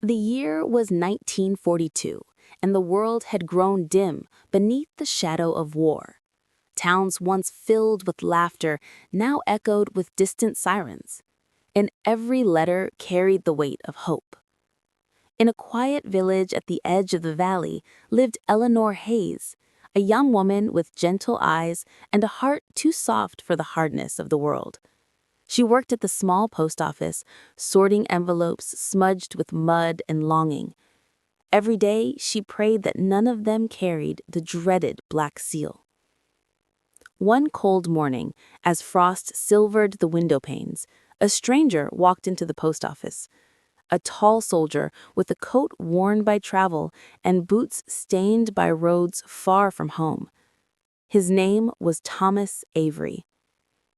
The year was 1942, and the world had grown dim beneath the shadow of war. Towns once filled with laughter now echoed with distant sirens, and every letter carried the weight of hope. In a quiet village at the edge of the valley lived Eleanor Hayes, a young woman with gentle eyes and a heart too soft for the hardness of the world. She worked at the small post office, sorting envelopes smudged with mud and longing. Every day, she prayed that none of them carried the dreaded black seal. One cold morning, as frost silvered the window panes, a stranger walked into the post office. A tall soldier with a coat worn by travel and boots stained by roads far from home. His name was Thomas Avery.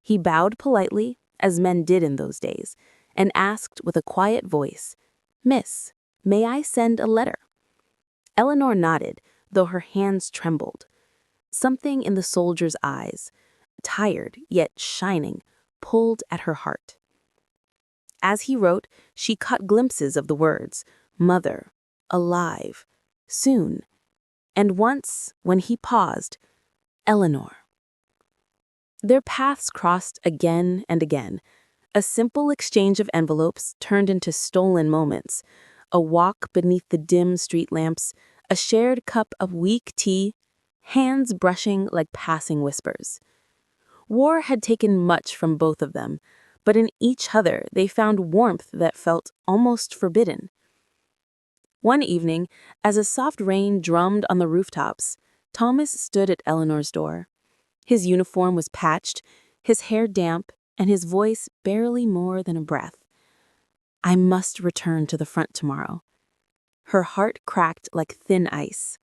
He bowed politely, as men did in those days, and asked with a quiet voice, "Miss, may I send a letter?" Eleanor nodded, though her hands trembled. Something in the soldier's eyes, tired yet shining, pulled at her heart. As he wrote, she caught glimpses of the words, "mother," "alive," "soon," and once, when he paused, "Eleanor." Their paths crossed again and again. A simple exchange of envelopes turned into stolen moments. A walk beneath the dim street lamps, a shared cup of weak tea, hands brushing like passing whispers. War had taken much from both of them, but in each other they found warmth that felt almost forbidden. One evening, as a soft rain drummed on the rooftops, Thomas stood at Eleanor's door. His uniform was patched, his hair damp, and his voice barely more than a breath. "I must return to the front tomorrow." Her heart cracked like thin ice.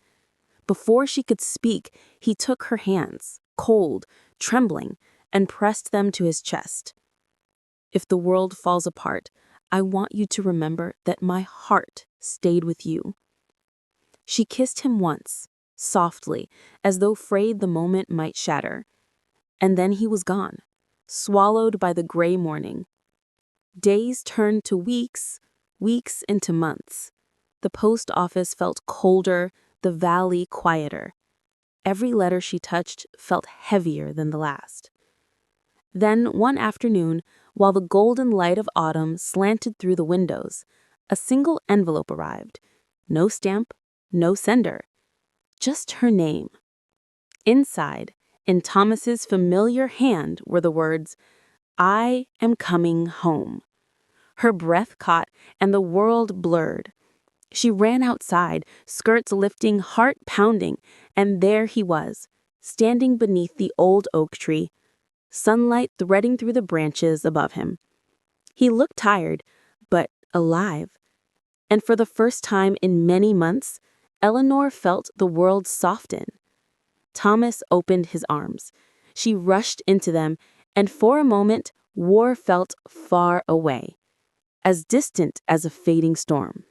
Before she could speak, he took her hands, cold, trembling, and pressed them to his chest. "If the world falls apart, I want you to remember that my heart stayed with you." She kissed him once, softly, as though afraid the moment might shatter. And then he was gone, swallowed by the gray morning. Days turned to weeks, weeks into months. The post office felt colder, the valley quieter. Every letter she touched felt heavier than the last. Then, one afternoon, while the golden light of autumn slanted through the windows, a single envelope arrived. No stamp, no sender. Just her name. Inside, in Thomas's familiar hand, were the words, "I am coming home." Her breath caught, and the world blurred. She ran outside, skirts lifting, heart pounding, and there he was, standing beneath the old oak tree, sunlight threading through the branches above him. He looked tired, but alive. And for the first time in many months, Eleanor felt the world soften. Thomas opened his arms. She rushed into them, and for a moment, war felt far away, as distant as a fading storm.